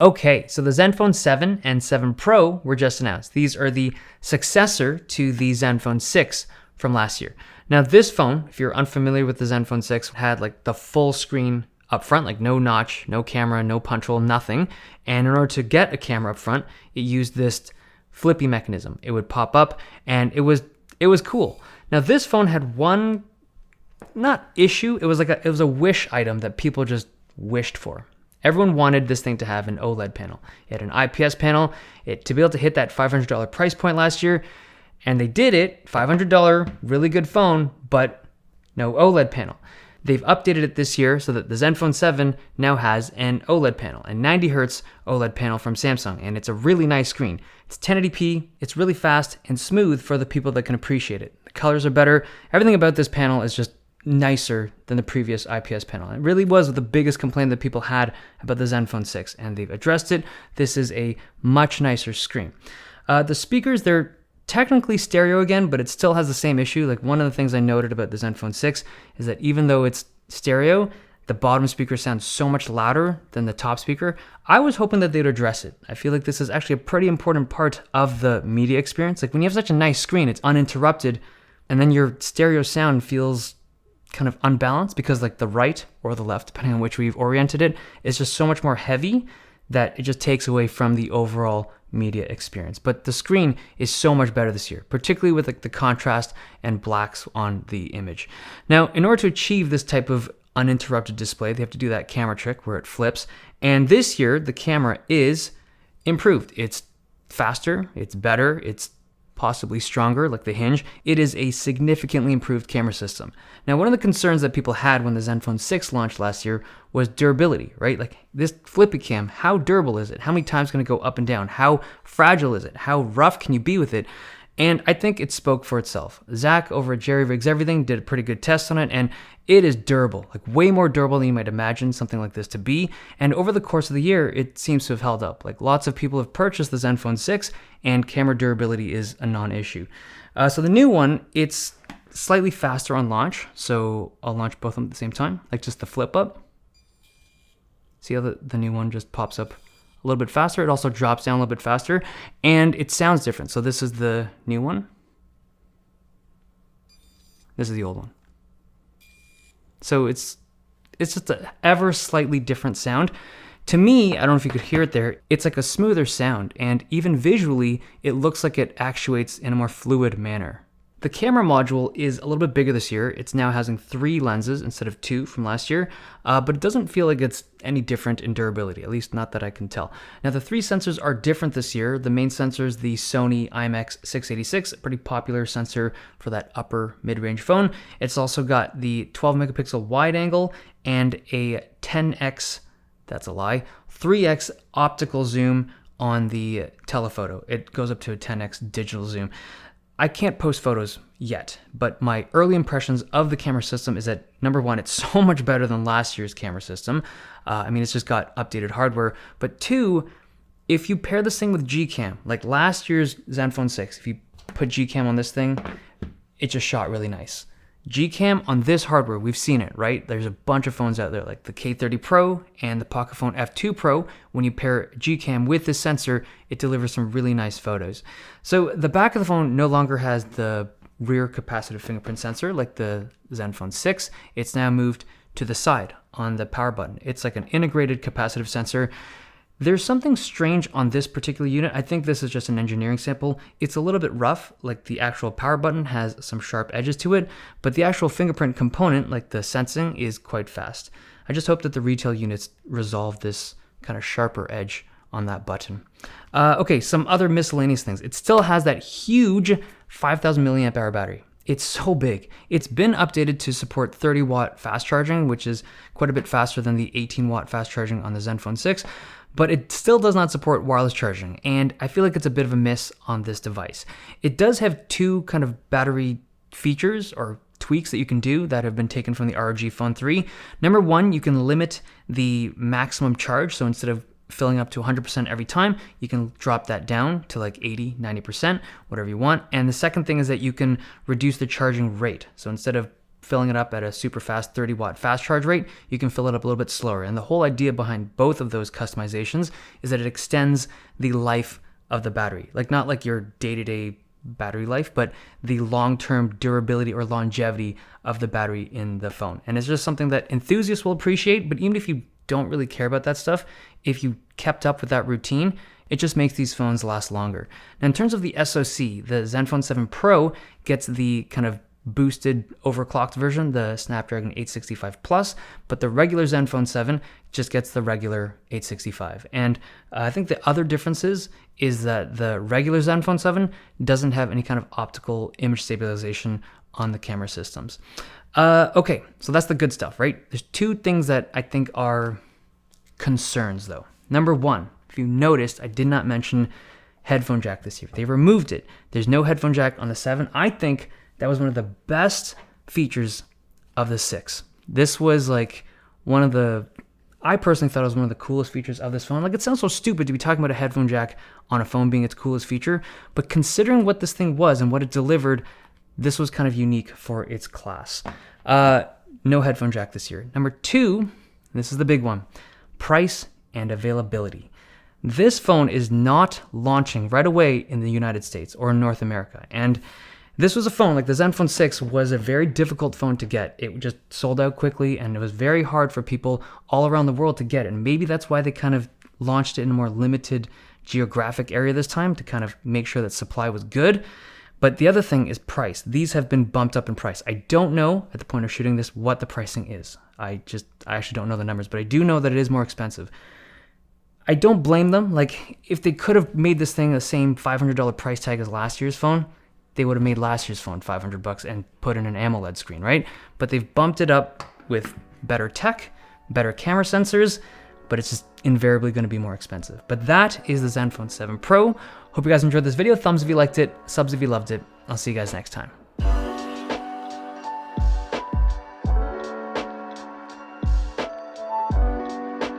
Okay, so the ZenFone 7 and 7 Pro were just announced. These are the successor to the ZenFone 6 from last year. Now this phone, if you're unfamiliar with the ZenFone 6, had like the full screen up front, like no notch, no camera, no punch hole, nothing. And in order to get a camera up front, it used this flippy mechanism. It would pop up and it was cool. Now this phone had one, not issue, it was a wish item that people just wished for. Everyone wanted this thing to have an OLED panel. It had an IPS panel, to be able to hit that $500 price point last year, and they did it, $500, really good phone, but no OLED panel. They've updated it this year so that the ZenFone 7 now has an OLED panel, a 90 Hz OLED panel from Samsung, and it's a really nice screen. It's 1080p, it's really fast and smooth for the people that can appreciate it. The colors are better. Everything about this panel is just nicer than the previous IPS panel. It really was the biggest complaint that people had about the ZenFone 6, and they've addressed it. This is a much nicer screen. The speakers, they're technically stereo again, but it still has the same issue. Like one of the things I noted about the ZenFone 6 is that even though it's stereo, the bottom speaker sounds so much louder than the top speaker. I was hoping that they'd address it. I feel like this is actually a pretty important part of the media experience. Like when you have such a nice screen, it's uninterrupted, and then your stereo sound feels kind of unbalanced because like the right or the left, depending on which we've oriented it, is just so much more heavy that it just takes away from the overall media experience. But the screen is so much better this year, particularly with like the contrast and blacks on the image. Now, in order to achieve this type of uninterrupted display, they have to do that camera trick where it flips. And this year, the camera is improved. It's faster, it's better, it's possibly stronger, like the hinge. It is a significantly improved camera system. Now, one of the concerns that people had when the ZenFone 6 launched last year was durability, right? Like this flippy cam, how durable is it? How many times can it go up and down? How fragile is it? How rough can you be with it? And I think it spoke for itself. Zach over at Jerry Rigs Everything did a pretty good test on it, and it is durable, like way more durable than you might imagine something like this to be. And over the course of the year, it seems to have held up. Like lots of people have purchased the ZenFone 6, and camera durability is a non-issue. So the new one, it's slightly faster on launch. So I'll launch both of them at the same time, like just the flip up. See how the new one just pops up a little bit faster. It also drops down a little bit faster, and it sounds different. So this is the new one. This is the old one. So it's just an ever slightly different sound. To me, I don't know if you could hear it there, it's like a smoother sound, and even visually, it looks like it actuates in a more fluid manner. The camera module is a little bit bigger this year. It's now having 3 lenses instead of 2 from last year, but it doesn't feel like it's any different in durability, at least not that I can tell. Now, the 3 sensors are different this year. The main sensor is the Sony IMX686, a pretty popular sensor for that upper mid-range phone. It's also got the 12 megapixel wide angle and a 10x, that's a lie, 3x optical zoom on the telephoto. It goes up to a 10x digital zoom. I can't post photos yet, but my early impressions of the camera system is that, number one, it's so much better than last year's camera system. It's just got updated hardware. But 2, if you pair this thing with GCam, like last year's ZenFone 6, if you put GCam on this thing, it just shot really nice. GCam on this hardware, we've seen it, right? There's a bunch of phones out there like the K30 Pro and the Pocophone F2 Pro. When you pair GCam with this sensor, it delivers some really nice photos. So the back of the phone no longer has the rear capacitive fingerprint sensor like the ZenFone 6. It's now moved to the side on the power button. It's like an integrated capacitive sensor. There's something strange on this particular unit. I think this is just an engineering sample. It's a little bit rough, like the actual power button has some sharp edges to it, but the actual fingerprint component, like the sensing, is quite fast. I just hope that the retail units resolve this kind of sharper edge on that button. Okay, some other miscellaneous things. It still has that huge 5,000 milliamp hour battery. It's so big. It's been updated to support 30 watt fast charging, which is quite a bit faster than the 18 watt fast charging on the ZenFone 6. But it still does not support wireless charging, and I feel like it's a bit of a miss on this device. It does have 2 kind of battery features or tweaks that you can do that have been taken from the ROG Phone 3. Number 1, you can limit the maximum charge, so instead of filling up to 100% every time, you can drop that down to like 80, 90%, whatever you want. And the second thing is that you can reduce the charging rate. So instead of filling it up at a super fast 30-watt fast charge rate, you can fill it up a little bit slower. And the whole idea behind both of those customizations is that it extends the life of the battery. Like not like your day-to-day battery life, but the long-term durability or longevity of the battery in the phone. And it's just something that enthusiasts will appreciate, but even if you don't really care about that stuff, if you kept up with that routine, it just makes these phones last longer. Now, in terms of the SoC, the Zenfone 7 Pro gets the kind of boosted, overclocked version, the Snapdragon 865 Plus, but the regular Zenfone 7 just gets the regular 865. And I think the other differences is that the regular Zenfone 7 doesn't have any kind of optical image stabilization on the camera systems. Okay, so that's the good stuff, right? There's two things that I think are concerns though. Number one, if you noticed, I did not mention headphone jack this year. They removed it. There's no headphone jack on the 7. I think that was one of the best features of the 6. This was like one of the, I personally thought it was one of the coolest features of this phone. Like, it sounds so stupid to be talking about a headphone jack on a phone being its coolest feature, but considering what this thing was and what it delivered, this was kind of unique for its class. No headphone jack this year. Number two, this is the big one, price and availability. This phone is not launching right away in the United States or in North America. And this was a phone, like the Zenfone 6 was a very difficult phone to get. It just sold out quickly, and it was very hard for people all around the world to get it. And maybe that's why they kind of launched it in a more limited geographic area this time, to kind of make sure that supply was good. But the other thing is price. These have been bumped up in price. I don't know at the point of shooting this what the pricing is. I actually don't know the numbers, but I do know that it is more expensive. I don't blame them. Like, if they could have made this thing the same $500 price tag as last year's phone, they would have made last year's phone $500 and put in an AMOLED screen, right? But they've bumped it up with better tech, better camera sensors, but it's just invariably going to be more expensive. But that is the Zenfone 7 Pro. Hope you guys enjoyed this video. Thumbs if you liked it, subs if you loved it. I'll see you guys next time.